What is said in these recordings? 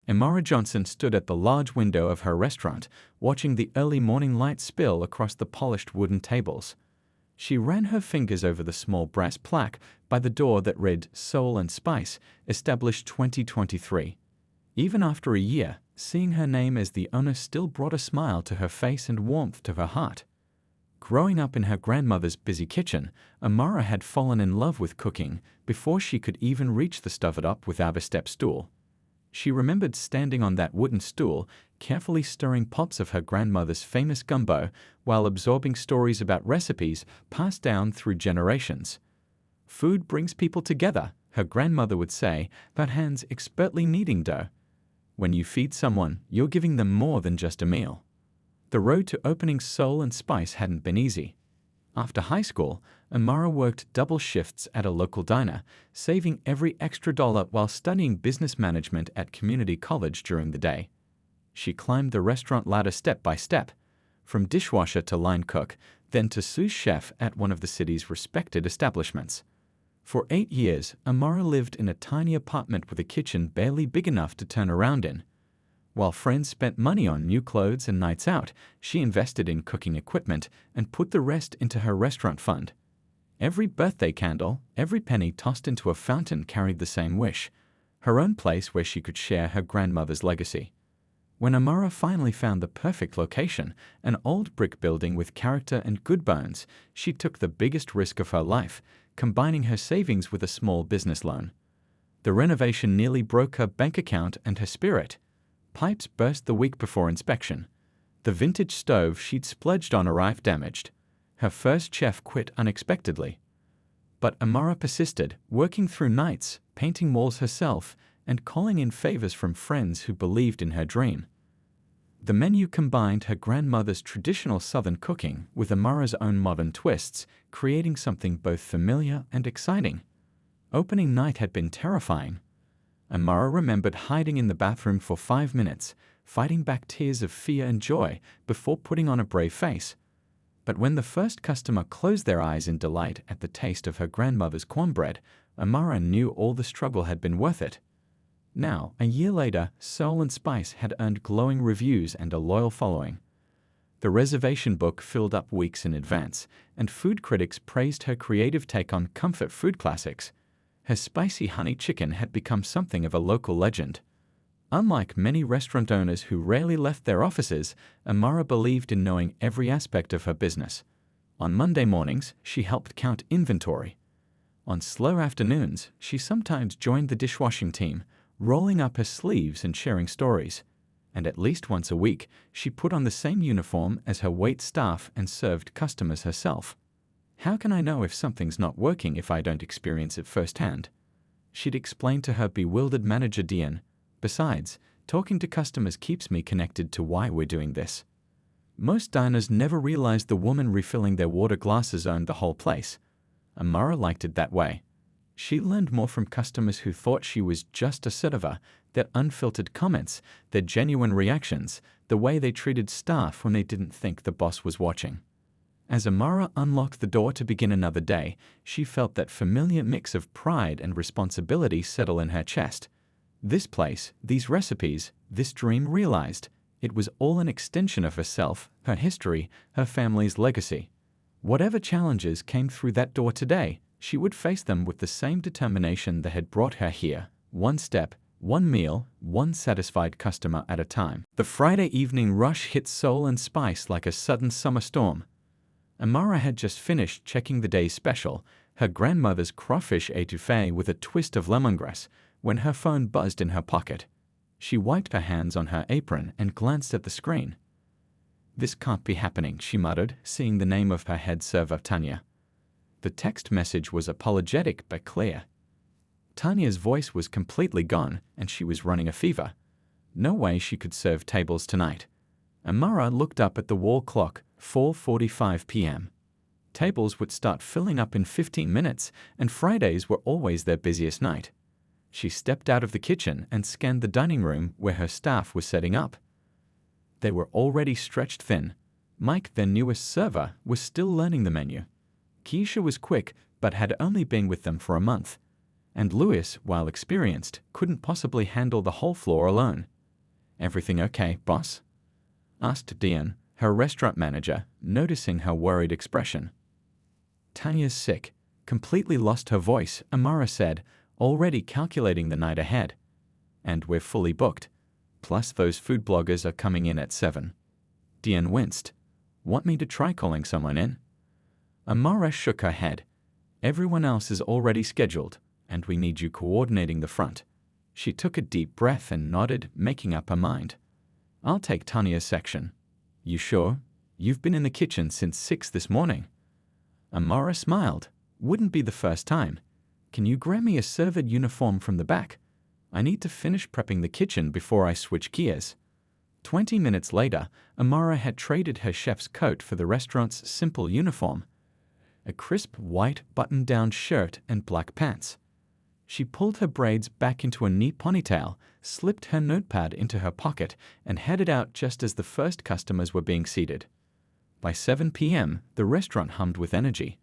Amara Johnson stood at the large window of her restaurant, watching the early morning light spill across the polished wooden tables. She ran her fingers over the small brass plaque by the door that read Soul and Spice, established 2023. Even after a year, seeing her name as the owner still brought a smile to her face and warmth to her heart. Growing up in her grandmother's busy kitchen, Amara had fallen in love with cooking before she could even reach the stove-it-up without a step stool. She remembered standing on that wooden stool, carefully stirring pots of her grandmother's famous gumbo while absorbing stories about recipes passed down through generations. Food brings people together, her grandmother would say, about hands expertly kneading dough. When you feed someone, you're giving them more than just a meal. The road to opening Soul and Spice hadn't been easy. After high school, Amara worked double shifts at a local diner, saving every extra dollar while studying business management at community college during the day. She climbed the restaurant ladder step by step, from dishwasher to line cook, then to sous chef at one of the city's respected establishments. For 8 years, Amara lived in a tiny apartment with a kitchen barely big enough to turn around in. While friends spent money on new clothes and nights out, she invested in cooking equipment and put the rest into her restaurant fund. Every birthday candle, every penny tossed into a fountain carried the same wish: her own place where she could share her grandmother's legacy. When Amara finally found the perfect location, an old brick building with character and good bones, she took the biggest risk of her life, combining her savings with a small business loan. The renovation nearly broke her bank account and her spirit. Pipes burst the week before inspection. The vintage stove she'd splurged on arrived damaged. Her first chef quit unexpectedly. But Amara persisted, working through nights, painting walls herself, and calling in favors from friends who believed in her dream. The menu combined her grandmother's traditional Southern cooking with Amara's own modern twists, creating something both familiar and exciting. Opening night had been terrifying. Amara remembered hiding in the bathroom for 5 minutes, fighting back tears of fear and joy before putting on a brave face. But when the first customer closed their eyes in delight at the taste of her grandmother's cornbread, Amara knew all the struggle had been worth it. Now, a year later, Soul and Spice had earned glowing reviews and a loyal following. The reservation book filled up weeks in advance, and food critics praised her creative take on comfort food classics. Her spicy honey chicken had become something of a local legend. Unlike many restaurant owners who rarely left their offices, Amara believed in knowing every aspect of her business. On Monday mornings, she helped count inventory. On slow afternoons, she sometimes joined the dishwashing team, rolling up her sleeves and sharing stories. And at least once a week, she put on the same uniform as her wait staff and served customers herself. "How can I know if something's not working if I don't experience it firsthand?" she'd explain to her bewildered manager Diane. "Besides, talking to customers keeps me connected to why we're doing this." Most diners never realized the woman refilling their water glasses owned the whole place. Amara liked it that way. She learned more from customers who thought she was just a server, their unfiltered comments, their genuine reactions, the way they treated staff when they didn't think the boss was watching. As Amara unlocked the door to begin another day, she felt that familiar mix of pride and responsibility settle in her chest. This place, these recipes, this dream realized, it was all an extension of herself, her history, her family's legacy. Whatever challenges came through that door today, she would face them with the same determination that had brought her here, one step, one meal, one satisfied customer at a time. The Friday evening rush hit Soul and Spice like a sudden summer storm. Amara had just finished checking the day's special, her grandmother's crawfish étouffée with a twist of lemongrass, when her phone buzzed in her pocket. She wiped her hands on her apron and glanced at the screen. "This can't be happening," she muttered, seeing the name of her head server, Tanya. The text message was apologetic but clear. Tanya's voice was completely gone, and she was running a fever. No way she could serve tables tonight. Amara looked up at the wall clock, 4:45 p.m. Tables would start filling up in 15 minutes, and Fridays were always their busiest night. She stepped out of the kitchen and scanned the dining room where her staff was setting up. They were already stretched thin. Mike, their newest server, was still learning the menu. Keisha was quick, but had only been with them for a month. And Louis, while experienced, couldn't possibly handle the whole floor alone. Everything okay, boss? Asked Diane, her restaurant manager, noticing her worried expression. Tanya's sick, completely lost her voice, Amara said, already calculating the night ahead. And we're fully booked. Plus those food bloggers are coming in at 7. Diane winced. Want me to try calling someone in? Amara shook her head. Everyone else is already scheduled, and we need you coordinating the front. She took a deep breath and nodded, making up her mind. I'll take Tanya's section. You sure? You've been in the kitchen since 6 this morning. Amara smiled. Wouldn't be the first time. Can you grab me a server uniform from the back? I need to finish prepping the kitchen before I switch gears. 20 minutes later, Amara had traded her chef's coat for the restaurant's simple uniform. A crisp white button-down shirt and black pants. She pulled her braids back into a neat ponytail, slipped her notepad into her pocket, and headed out just as the first customers were being seated. By 7 p.m., the restaurant hummed with energy.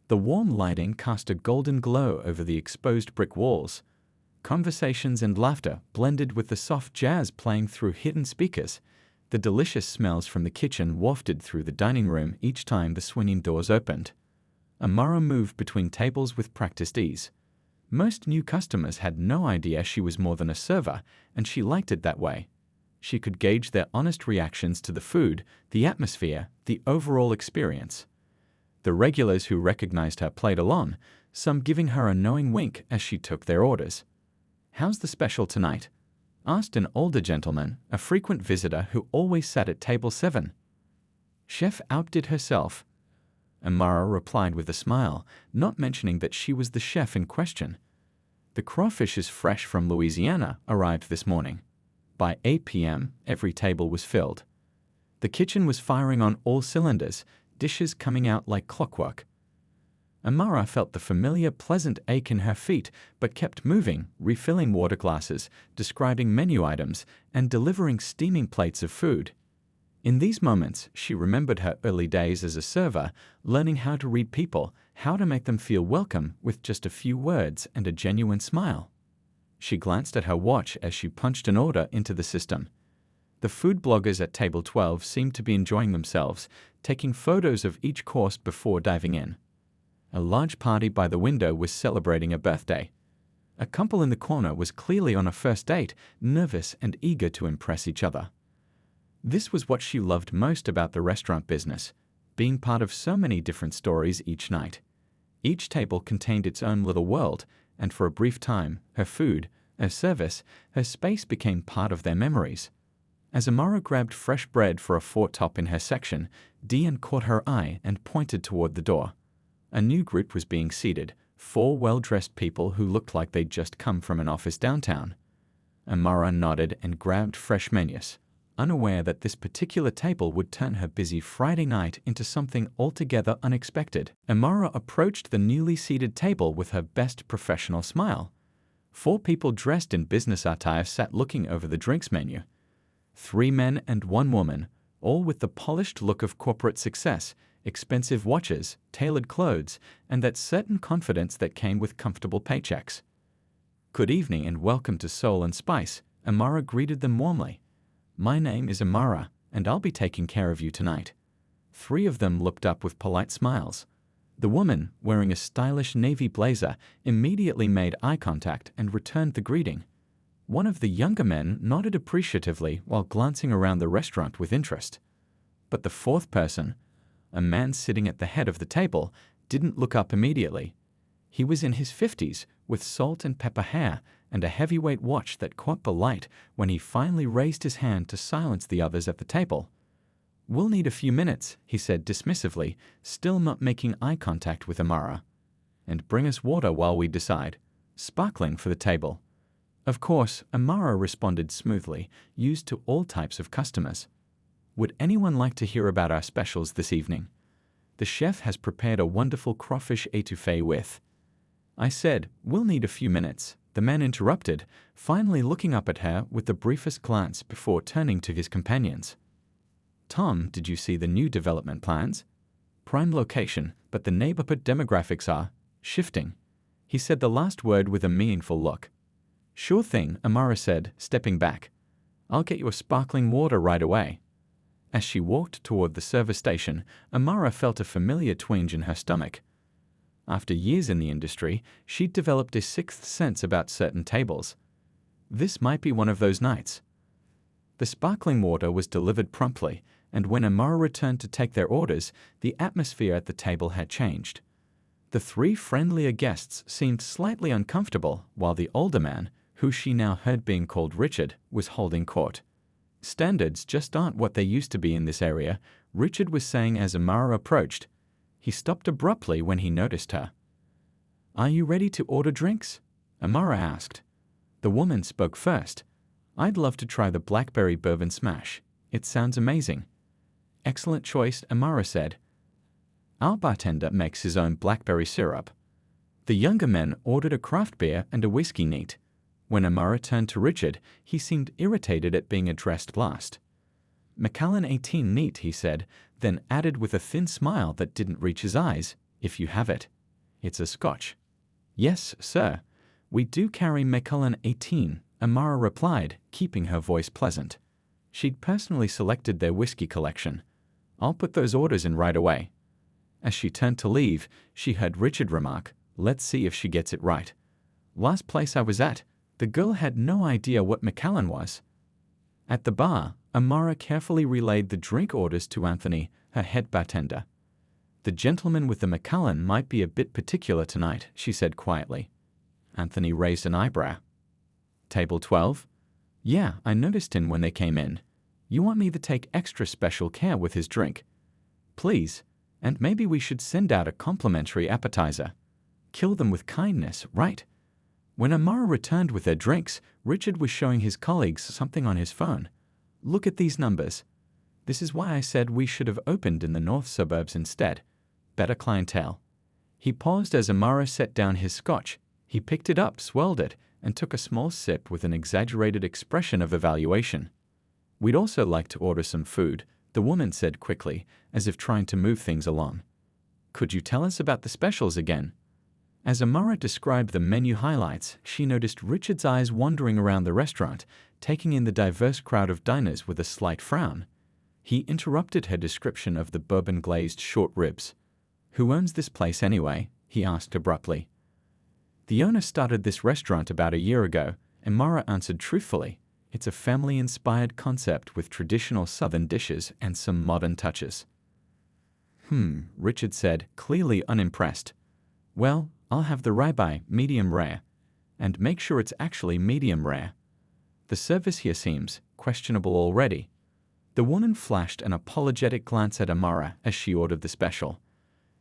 The warm lighting cast a golden glow over the exposed brick walls. Conversations and laughter blended with the soft jazz playing through hidden speakers. The delicious smells from the kitchen wafted through the dining room each time the swinging doors opened. Amara moved between tables with practiced ease. Most new customers had no idea she was more than a server, and she liked it that way. She could gauge their honest reactions to the food, the atmosphere, the overall experience. The regulars who recognized her played along, some giving her a knowing wink as she took their orders. How's the special tonight? Asked an older gentleman, a frequent visitor who always sat at table 7. Chef outdid herself. Amara replied with a smile, not mentioning that she was the chef in question. The crawfish is fresh from Louisiana, arrived this morning. By 8 p.m., every table was filled. The kitchen was firing on all cylinders, dishes coming out like clockwork. Amara felt the familiar pleasant ache in her feet, but kept moving, refilling water glasses, describing menu items, and delivering steaming plates of food. In these moments, she remembered her early days as a server, learning how to read people, how to make them feel welcome with just a few words and a genuine smile. She glanced at her watch as she punched an order into the system. The food bloggers at table 12 seemed to be enjoying themselves, taking photos of each course before diving in. A large party by the window was celebrating a birthday. A couple in the corner was clearly on a first date, nervous and eager to impress each other. This was what she loved most about the restaurant business, being part of so many different stories each night. Each table contained its own little world, and for a brief time, her food, her service, her space became part of their memories. As Amara grabbed fresh bread for a fort top in her section, Diane caught her eye and pointed toward the door. A new group was being seated, 4 well-dressed people who looked like they'd just come from an office downtown. Amara nodded and grabbed fresh menus, unaware that this particular table would turn her busy Friday night into something altogether unexpected. Amara approached the newly seated table with her best professional smile. 4 people dressed in business attire sat looking over the drinks menu. 3 men and 1 woman, all with the polished look of corporate success, expensive watches, tailored clothes, and that certain confidence that came with comfortable paychecks. Good evening and welcome to Soul and Spice, Amara greeted them warmly. My name is Amara, and I'll be taking care of you tonight. 3 of them looked up with polite smiles. The woman, wearing a stylish navy blazer, immediately made eye contact and returned the greeting. One of the younger men nodded appreciatively while glancing around the restaurant with interest. But the 4th person, a man sitting at the head of the table, didn't look up immediately. He was in his 50s, with salt and pepper hair and a heavyweight watch that caught the light when he finally raised his hand to silence the others at the table. We'll need a few minutes, he said dismissively, still not making eye contact with Amara. And bring us water while we decide. Sparkling for the table. Of course, Amara responded smoothly, used to all types of customers. Would anyone like to hear about our specials this evening? The chef has prepared a wonderful crawfish étouffée with. I said, we'll need a few minutes. The man interrupted, finally looking up at her with the briefest glance before turning to his companions. Tom, did you see the new development plans? Prime location, but the neighborhood demographics are shifting. He said the last word with a meaningful look. Sure thing, Amara said, stepping back. I'll get you a sparkling water right away." As she walked toward the service station, Amara felt a familiar twinge in her stomach. After years in the industry, she'd developed a sixth sense about certain tables. This might be one of those nights. The sparkling water was delivered promptly, and when Amara returned to take their orders, the atmosphere at the table had changed. The three friendlier guests seemed slightly uncomfortable, while the older man, who she now heard being called Richard, was holding court. "Standards just aren't what they used to be in this area," Richard was saying as Amara approached. He stopped abruptly when he noticed her. "Are you ready to order drinks?" Amara asked. The woman spoke first. "I'd love to try the blackberry bourbon smash. It sounds amazing." "Excellent choice," Amara said. "Our bartender makes his own blackberry syrup." The younger men ordered a craft beer and a whiskey neat. When Amara turned to Richard, he seemed irritated at being addressed last. "Macallan 18 neat," he said, then added with a thin smile that didn't reach his eyes, "if you have it. It's a Scotch." "Yes, sir. We do carry Macallan 18, Amara replied, keeping her voice pleasant. She'd personally selected their whiskey collection. "I'll put those orders in right away." As she turned to leave, she heard Richard remark, "Let's see if she gets it right. Last place I was at, the girl had no idea what Macallan was." At the bar, Amara carefully relayed the drink orders to Anthony, her head bartender. "The gentleman with the Macallan might be a bit particular tonight," she said quietly. Anthony raised an eyebrow. "Table 12? Yeah, I noticed him when they came in. You want me to take extra special care with his drink? Please, and maybe we should send out a complimentary appetizer. Kill them with kindness, right?" When Amara returned with their drinks, Richard was showing his colleagues something on his phone. "Look at these numbers. This is why I said we should have opened in the north suburbs instead. Better clientele." He paused as Amara set down his scotch. He picked it up, swirled it, and took a small sip with an exaggerated expression of evaluation. "We'd also like to order some food," the woman said quickly, as if trying to move things along. "Could you tell us about the specials again?" As Amara described the menu highlights, she noticed Richard's eyes wandering around the restaurant, taking in the diverse crowd of diners with a slight frown. He interrupted her description of the bourbon-glazed short ribs. "Who owns this place anyway?" he asked abruptly. "The owner started this restaurant about a year ago," Amara answered truthfully. "It's a family-inspired concept with traditional southern dishes and some modern touches." Richard said, clearly unimpressed. "Well, I'll have the ribeye, medium rare. And make sure it's actually medium rare. The service here seems questionable already." The woman flashed an apologetic glance at Amara as she ordered the special.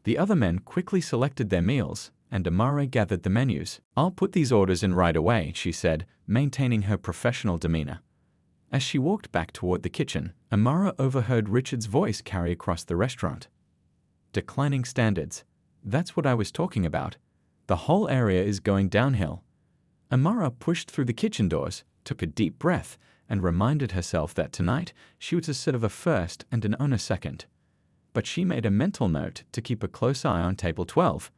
The other men quickly selected their meals, and Amara gathered the menus. "I'll put these orders in right away," she said, maintaining her professional demeanor. As she walked back toward the kitchen, Amara overheard Richard's voice carry across the restaurant. "Declining standards. That's what I was talking about. The whole area is going downhill." Amara pushed through the kitchen doors, took a deep breath, and reminded herself that tonight she was a server first and an owner second. But she made a mental note to keep a close eye on table 12.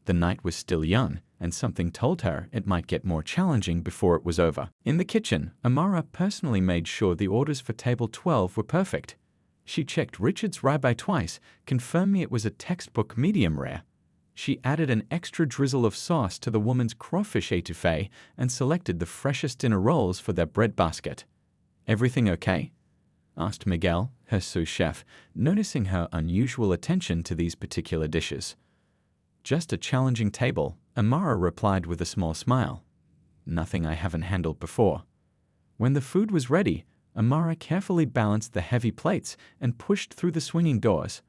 The night was still young, and something told her it might get more challenging before it was over. In the kitchen, Amara personally made sure the orders for table 12 were perfect. She checked Richard's ribeye twice, confirming it was a textbook medium rare. She added an extra drizzle of sauce to the woman's crawfish etouffee and selected the freshest dinner rolls for their bread basket. "Everything okay?" asked Miguel, her sous chef, noticing her unusual attention to these particular dishes. "Just a challenging table," Amara replied with a small smile. "Nothing I haven't handled before." When the food was ready, Amara carefully balanced the heavy plates and pushed through the swinging doors.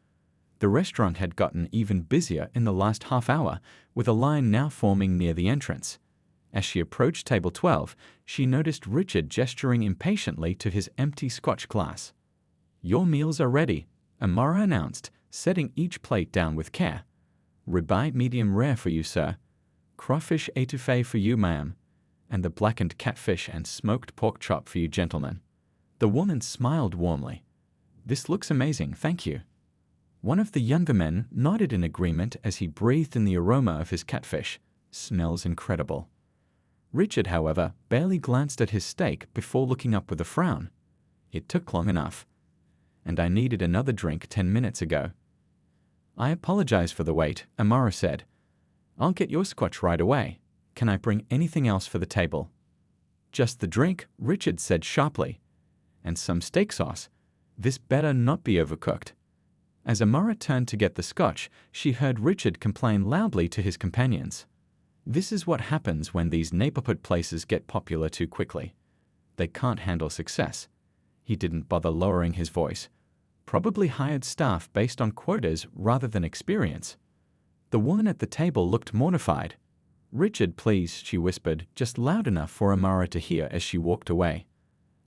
The restaurant had gotten even busier in the last half hour, with a line now forming near the entrance. As she approached table 12, she noticed Richard gesturing impatiently to his empty Scotch glass. "Your meals are ready," Amara announced, setting each plate down with care. "Ribeye medium rare for you, sir. Crawfish etouffee for you, ma'am. And the blackened catfish and smoked pork chop for you, gentlemen." The woman smiled warmly. "This looks amazing, thank you." One of the younger men nodded in agreement as he breathed in the aroma of his catfish. "Smells incredible." Richard, however, barely glanced at his steak before looking up with a frown. It took long enough. And I needed another drink 10 minutes ago. I apologize for the wait, Amara said. I'll get your scotch right away. Can I bring anything else for the table? Just the drink, Richard said sharply. And some steak sauce. This better not be overcooked. As Amara turned to get the scotch, she heard Richard complain loudly to his companions. This is what happens when these neighborhood places get popular too quickly. They can't handle success. He didn't bother lowering his voice. Probably hired staff based on quotas rather than experience. The woman at the table looked mortified. Richard, please, she whispered, just loud enough for Amara to hear as she walked away.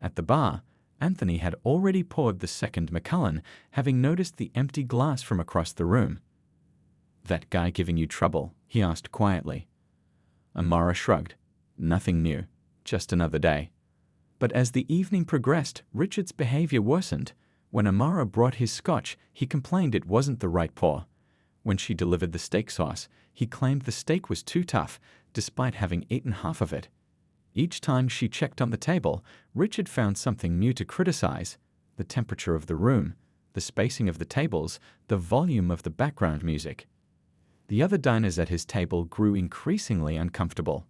At the bar, Anthony had already poured the second Macallan, having noticed the empty glass from across the room. That guy giving you trouble? He asked quietly. Amara shrugged. Nothing new, just another day. But as the evening progressed, Richard's behavior worsened. When Amara brought his scotch, he complained it wasn't the right pour. When she delivered the steak sauce, he claimed the steak was too tough, despite having eaten half of it. Each time she checked on the table, Richard found something new to criticize: the temperature of the room, the spacing of the tables, the volume of the background music. The other diners at his table grew increasingly uncomfortable.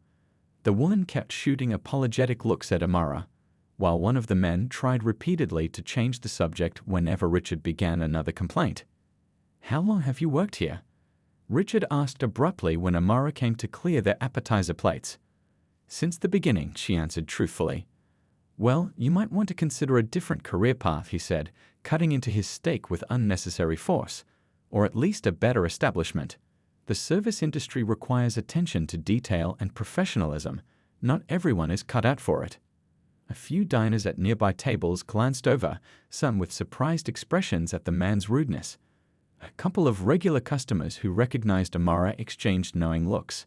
The woman kept shooting apologetic looks at Amara, while one of the men tried repeatedly to change the subject whenever Richard began another complaint. How long have you worked here? Richard asked abruptly when Amara came to clear their appetizer plates. Since the beginning, she answered truthfully. Well, you might want to consider a different career path, he said, cutting into his steak with unnecessary force, or at least a better establishment. The service industry requires attention to detail and professionalism. Not everyone is cut out for it. A few diners at nearby tables glanced over, some with surprised expressions at the man's rudeness. A couple of regular customers who recognized Amara exchanged knowing looks.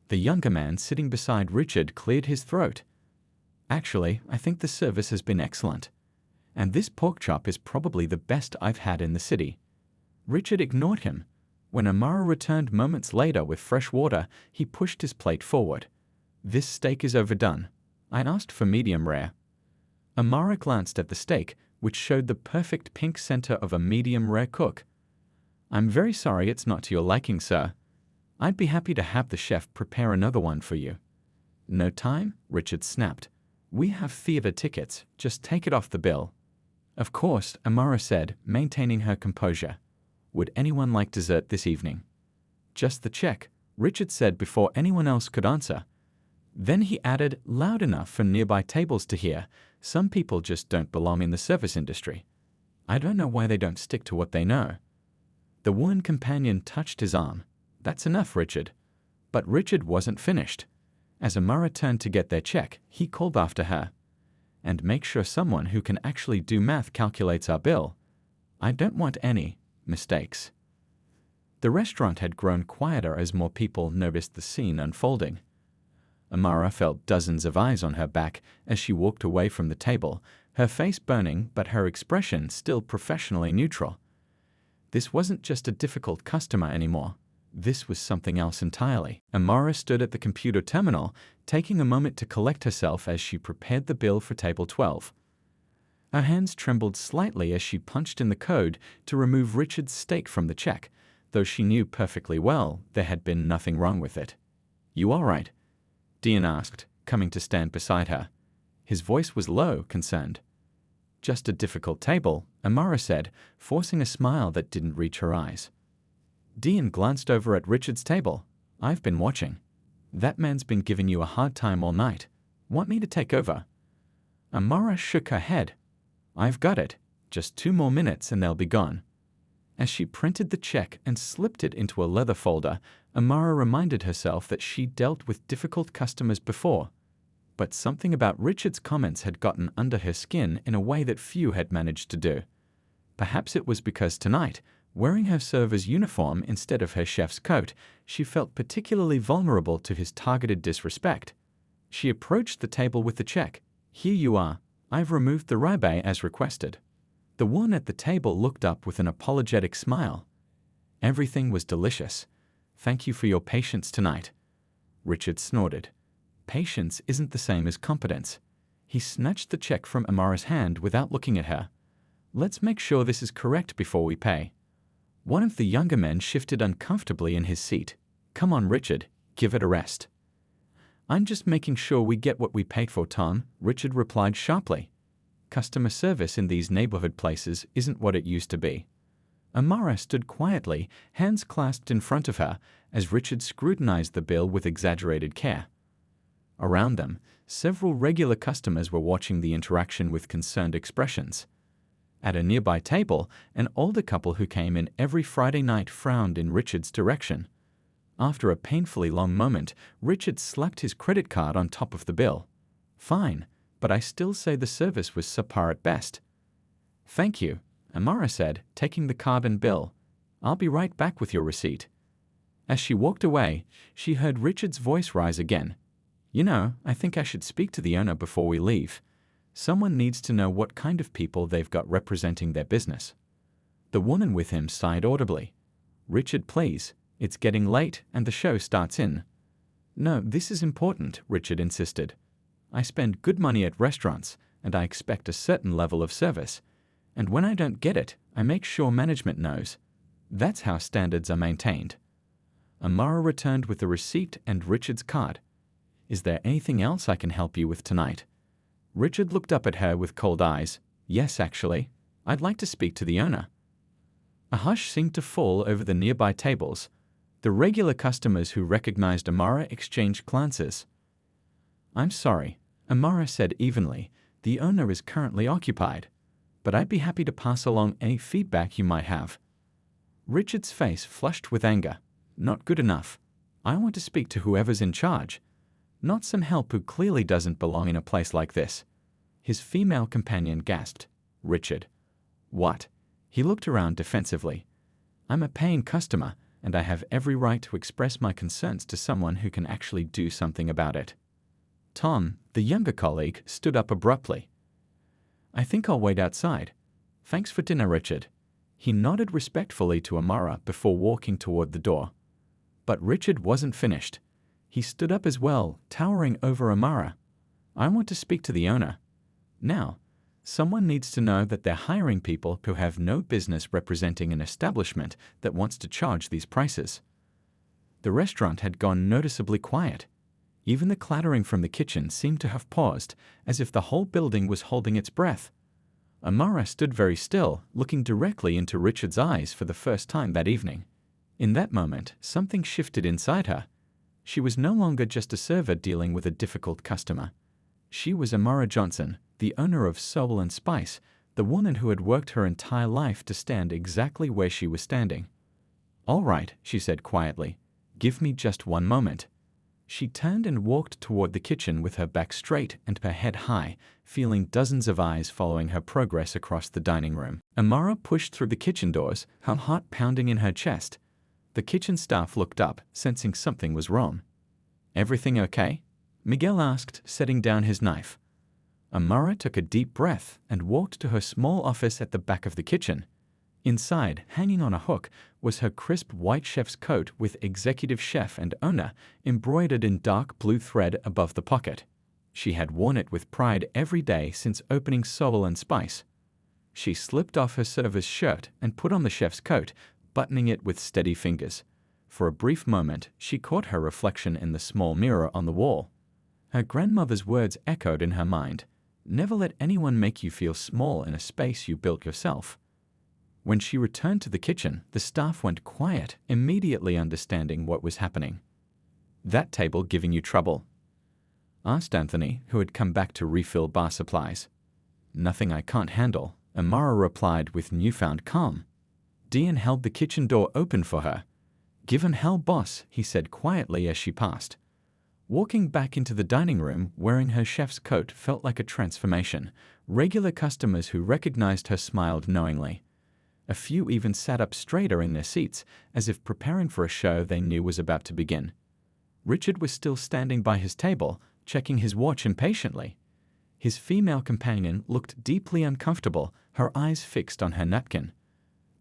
The younger man sitting beside Richard cleared his throat. Actually, I think the service has been excellent. And this pork chop is probably the best I've had in the city. Richard ignored him. When Amara returned moments later with fresh water, he pushed his plate forward. This steak is overdone. I asked for medium rare. Amara glanced at the steak, which showed the perfect pink center of a medium rare cook. I'm very sorry it's not to your liking, sir. I'd be happy to have the chef prepare another one for you. No time? Richard snapped. We have theater tickets. Just take it off the bill. Of course, Amara said, maintaining her composure. Would anyone like dessert this evening? Just the check, Richard said before anyone else could answer. Then he added, loud enough for nearby tables to hear, some people just don't belong in the service industry. I don't know why they don't stick to what they know. The woman companion touched his arm. That's enough, Richard. But Richard wasn't finished. As Amara turned to get their check, he called after her. And make sure someone who can actually do math calculates our bill. I don't want any mistakes. The restaurant had grown quieter as more people noticed the scene unfolding. Amara felt dozens of eyes on her back as she walked away from the table, her face burning but her expression still professionally neutral. This wasn't just a difficult customer anymore. This was something else entirely. Amara stood at the computer terminal, taking a moment to collect herself as she prepared the bill for table 12. Her hands trembled slightly as she punched in the code to remove Richard's steak from the check, though she knew perfectly well there had been nothing wrong with it. You all right? Dean asked, coming to stand beside her. His voice was low, concerned. Just a difficult table, Amara said, forcing a smile that didn't reach her eyes. Dean glanced over at Richard's table. I've been watching. That man's been giving you a hard time all night. Want me to take over? Amara shook her head. I've got it. Just 2 more minutes and they'll be gone. As she printed the check and slipped it into a leather folder, Amara reminded herself that she'd dealt with difficult customers before. But something about Richard's comments had gotten under her skin in a way that few had managed to do. Perhaps it was because tonight, wearing her server's uniform instead of her chef's coat, she felt particularly vulnerable to his targeted disrespect. She approached the table with the check. Here you are. I've removed the ribeye as requested. The woman at the table looked up with an apologetic smile. Everything was delicious. Thank you for your patience tonight. Richard snorted. Patience isn't the same as competence. He snatched the check from Amara's hand without looking at her. Let's make sure this is correct before we pay. One of the younger men shifted uncomfortably in his seat. Come on, Richard, give it a rest. I'm just making sure we get what we paid for, Tom, Richard replied sharply. Customer service in these neighborhood places isn't what it used to be. Amara stood quietly, hands clasped in front of her, as Richard scrutinized the bill with exaggerated care. Around them, several regular customers were watching the interaction with concerned expressions. At a nearby table, an older couple who came in every Friday night frowned in Richard's direction. After a painfully long moment, Richard slapped his credit card on top of the bill. Fine, but I still say the service was subpar at best. Thank you, Amara said, taking the card and bill. I'll be right back with your receipt. As she walked away, she heard Richard's voice rise again. You know, I think I should speak to the owner before we leave. Someone needs to know what kind of people they've got representing their business. The woman with him sighed audibly. Richard, please. It's getting late and the show starts in. No, this is important, Richard insisted. I spend good money at restaurants and I expect a certain level of service. And when I don't get it, I make sure management knows. That's how standards are maintained. Amara returned with the receipt and Richard's card. Is there anything else I can help you with tonight? Richard looked up at her with cold eyes. Yes, actually. I'd like to speak to the owner. A hush seemed to fall over the nearby tables. The regular customers who recognized Amara exchanged glances. I'm sorry, Amara said evenly. The owner is currently occupied, but I'd be happy to pass along any feedback you might have. Richard's face flushed with anger. Not good enough. I want to speak to whoever's in charge. Not some help who clearly doesn't belong in a place like this. His female companion gasped. Richard. What? He looked around defensively. I'm a paying customer, and I have every right to express my concerns to someone who can actually do something about it. Tom, the younger colleague, stood up abruptly. I think I'll wait outside. Thanks for dinner, Richard. He nodded respectfully to Amara before walking toward the door. But Richard wasn't finished. He stood up as well, towering over Amara. I want to speak to the owner. Now, someone needs to know that they're hiring people who have no business representing an establishment that wants to charge these prices. The restaurant had gone noticeably quiet. Even the clattering from the kitchen seemed to have paused, as if the whole building was holding its breath. Amara stood very still, looking directly into Richard's eyes for the first time that evening. In that moment, something shifted inside her. She was no longer just a server dealing with a difficult customer. She was Amara Johnson, the owner of Soul and Spice, the woman who had worked her entire life to stand exactly where she was standing. All right, she said quietly. Give me just one moment. She turned and walked toward the kitchen with her back straight and her head high, feeling dozens of eyes following her progress across the dining room. Amara pushed through the kitchen doors, her heart pounding in her chest. The kitchen staff looked up, sensing something was wrong. Everything okay? Miguel asked, setting down his knife. Amara took a deep breath and walked to her small office at the back of the kitchen. Inside, hanging on a hook, was her crisp white chef's coat with executive chef and owner embroidered in dark blue thread above the pocket. She had worn it with pride every day since opening Soul and Spice. She slipped off her server's shirt and put on the chef's coat, buttoning it with steady fingers. For a brief moment, she caught her reflection in the small mirror on the wall. Her grandmother's words echoed in her mind. Never let anyone make you feel small in a space you built yourself. When she returned to the kitchen, the staff went quiet, immediately understanding what was happening. That table giving you trouble? Asked Anthony, who had come back to refill bar supplies. Nothing I can't handle, Amara replied with newfound calm. Dean held the kitchen door open for her. Give 'em hell, boss, he said quietly as she passed. Walking back into the dining room, wearing her chef's coat felt like a transformation. Regular customers who recognized her smiled knowingly. A few even sat up straighter in their seats, as if preparing for a show they knew was about to begin. Richard was still standing by his table, checking his watch impatiently. His female companion looked deeply uncomfortable, her eyes fixed on her napkin.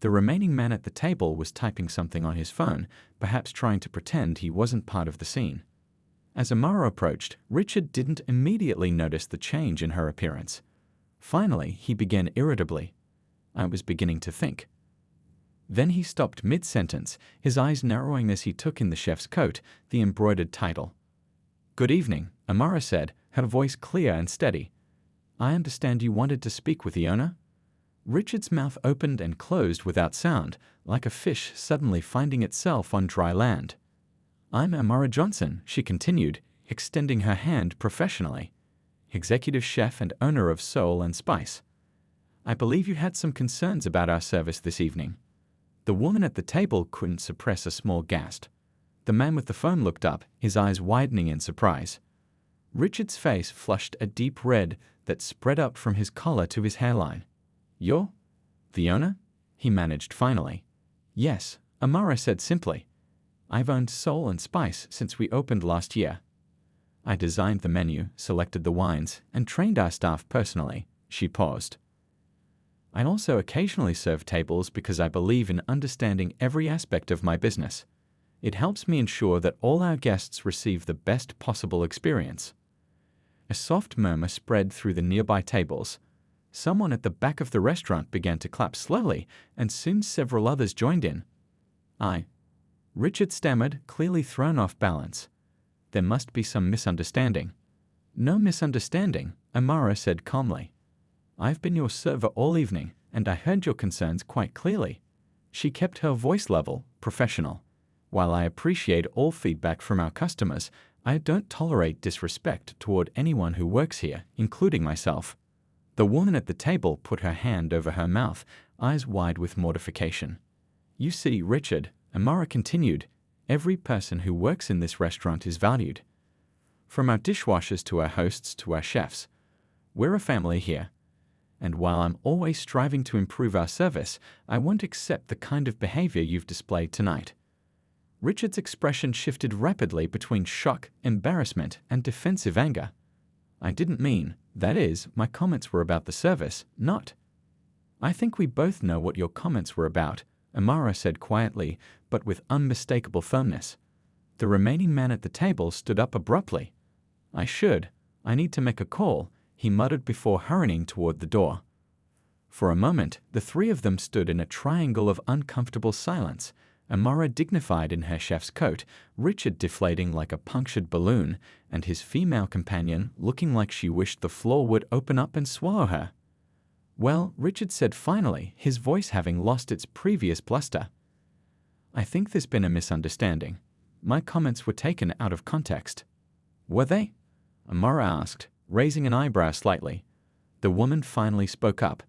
The remaining man at the table was typing something on his phone, perhaps trying to pretend he wasn't part of the scene. As Amara approached, Richard didn't immediately notice the change in her appearance. Finally, he began irritably. I was beginning to think. Then he stopped mid-sentence, his eyes narrowing as he took in the chef's coat, the embroidered title. "Good evening," Amara said, her voice clear and steady. "I understand you wanted to speak with the owner?" Richard's mouth opened and closed without sound, like a fish suddenly finding itself on dry land. "I'm Amara Johnson," she continued, extending her hand professionally. "Executive chef and owner of Soul and Spice. I believe you had some concerns about our service this evening." The woman at the table couldn't suppress a small gasp. The man with the phone looked up, his eyes widening in surprise. Richard's face flushed a deep red that spread up from his collar to his hairline. "You're the owner?" he managed finally. "Yes," Amara said simply. "I've owned Soul and Spice since we opened last year. I designed the menu, selected the wines, and trained our staff personally." She paused. "I also occasionally serve tables because I believe in understanding every aspect of my business. It helps me ensure that all our guests receive the best possible experience." A soft murmur spread through the nearby tables. Someone at the back of the restaurant began to clap slowly, and soon several others joined in. Richard stammered, clearly thrown off balance. "There must be some misunderstanding." "No misunderstanding," Amara said calmly. "I've been your server all evening, and I heard your concerns quite clearly." She kept her voice level, professional. "While I appreciate all feedback from our customers, I don't tolerate disrespect toward anyone who works here, including myself." The woman at the table put her hand over her mouth, eyes wide with mortification. "You see, Richard," Amara continued, "every person who works in this restaurant is valued. From our dishwashers to our hosts to our chefs. We're a family here. And while I'm always striving to improve our service, I won't accept the kind of behavior you've displayed tonight." Richard's expression shifted rapidly between shock, embarrassment, and defensive anger. "I didn't mean, that is, my comments were about the service, not." "I think we both know what your comments were about," Amara said quietly, but with unmistakable firmness. The remaining man at the table stood up abruptly. I need to make a call," he muttered before hurrying toward the door. For a moment, the three of them stood in a triangle of uncomfortable silence, Amara dignified in her chef's coat, Richard deflating like a punctured balloon, and his female companion looking like she wished the floor would open up and swallow her. "Well," Richard said finally, his voice having lost its previous bluster. "I think there's been a misunderstanding. My comments were taken out of context." "Were they?" Amara asked, raising an eyebrow slightly. The woman finally spoke up.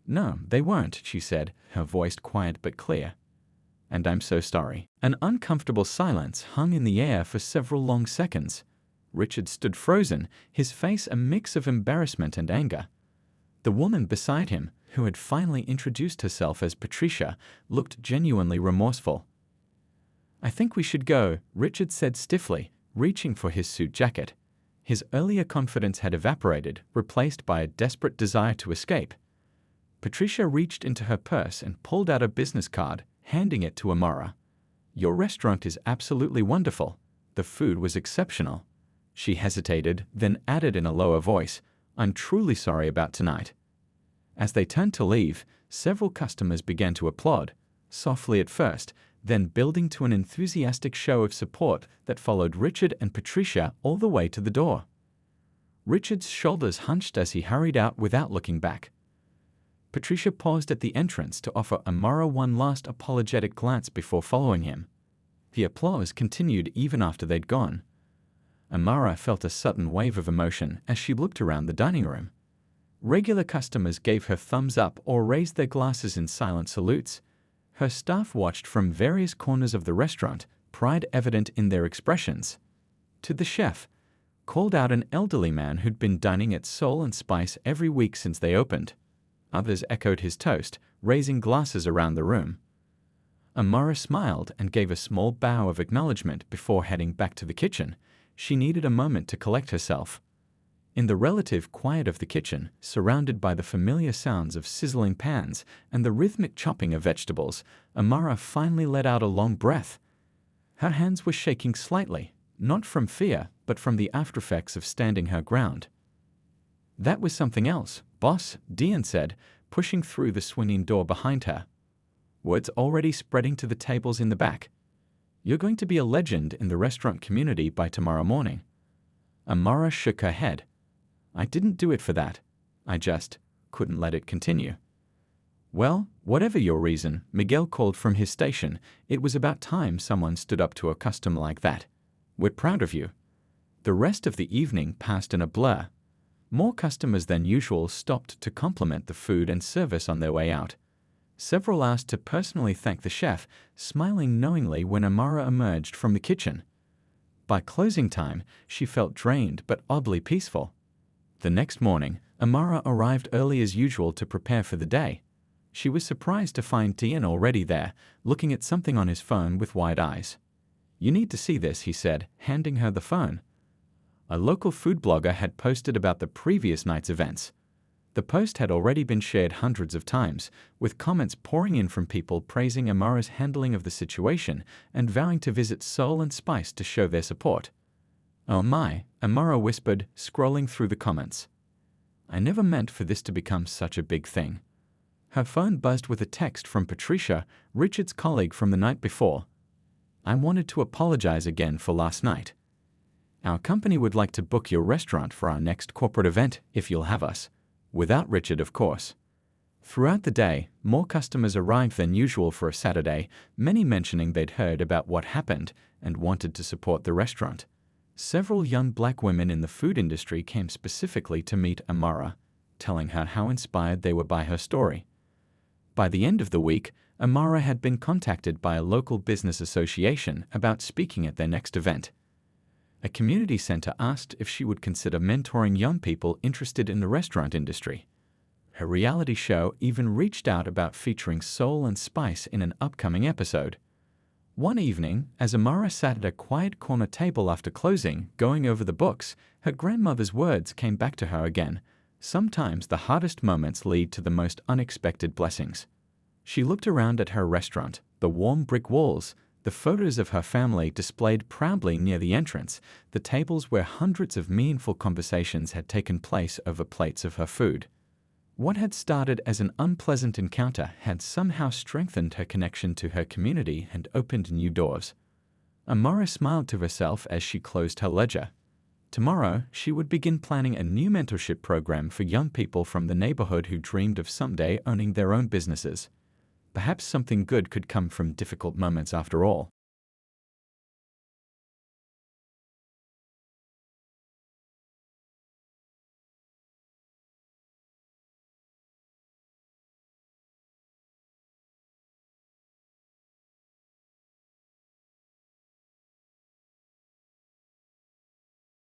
"No, they weren't," she said, her voice quiet but clear. "And I'm so sorry." An uncomfortable silence hung in the air for several long seconds. Richard stood frozen, his face a mix of embarrassment and anger. The woman beside him, who had finally introduced herself as Patricia, looked genuinely remorseful. "I think we should go," Richard said stiffly, reaching for his suit jacket. His earlier confidence had evaporated, replaced by a desperate desire to escape. Patricia reached into her purse and pulled out a business card, handing it to Amara. "Your restaurant is absolutely wonderful. The food was exceptional." She hesitated, then added in a lower voice, "I'm truly sorry about tonight." As they turned to leave, several customers began to applaud, softly at first, then building to an enthusiastic show of support that followed Richard and Patricia all the way to the door. Richard's shoulders hunched as he hurried out without looking back. Patricia paused at the entrance to offer Amara one last apologetic glance before following him. The applause continued even after they'd gone. Amara felt a sudden wave of emotion as she looked around the dining room. Regular customers gave her thumbs up or raised their glasses in silent salutes. Her staff watched from various corners of the restaurant, pride evident in their expressions. To the chef, called out an elderly man who'd been dining at Soul and Spice every week since they opened. Others echoed his toast, raising glasses around the room. Amara smiled and gave a small bow of acknowledgement before heading back to the kitchen. She needed a moment to collect herself. In the relative quiet of the kitchen, surrounded by the familiar sounds of sizzling pans and the rhythmic chopping of vegetables, Amara finally let out a long breath. Her hands were shaking slightly, not from fear, but from the aftereffects of standing her ground. "That was something else, boss," Diane said, pushing through the swinging door behind her. Word's already spreading to the tables in the back. "You're going to be a legend in the restaurant community by tomorrow morning." Amara shook her head. "I didn't do it for that. I just couldn't let it continue." "Well, whatever your reason," Miguel called from his station, "it was about time someone stood up to a customer like that. We're proud of you." The rest of the evening passed in a blur. More customers than usual stopped to compliment the food and service on their way out. Several asked to personally thank the chef, smiling knowingly when Amara emerged from the kitchen. By closing time, she felt drained but oddly peaceful. The next morning, Amara arrived early as usual to prepare for the day. She was surprised to find Diane already there, looking at something on his phone with wide eyes. "You need to see this," he said, handing her the phone. A local food blogger had posted about the previous night's events. The post had already been shared hundreds of times, with comments pouring in from people praising Amara's handling of the situation and vowing to visit Soul and Spice to show their support. "Oh my," Amara whispered, scrolling through the comments. "I never meant for this to become such a big thing." Her phone buzzed with a text from Patricia, Richard's colleague from the night before. "I wanted to apologize again for last night. Our company would like to book your restaurant for our next corporate event, if you'll have us. Without Richard, of course." Throughout the day, more customers arrived than usual for a Saturday, many mentioning they'd heard about what happened and wanted to support the restaurant. Several young black women in the food industry came specifically to meet Amara, telling her how inspired they were by her story. By the end of the week, Amara had been contacted by a local business association about speaking at their next event. A community center asked if she would consider mentoring young people interested in the restaurant industry. Her reality show even reached out about featuring Soul and Spice in an upcoming episode. One evening, as Amara sat at a quiet corner table after closing, going over the books, her grandmother's words came back to her again. "Sometimes the hardest moments lead to the most unexpected blessings." She looked around at her restaurant, the warm brick walls, the photos of her family displayed proudly near the entrance, the tables where hundreds of meaningful conversations had taken place over plates of her food. What had started as an unpleasant encounter had somehow strengthened her connection to her community and opened new doors. Amara smiled to herself as she closed her ledger. Tomorrow, she would begin planning a new mentorship program for young people from the neighborhood who dreamed of someday owning their own businesses. Perhaps something good could come from difficult moments after all.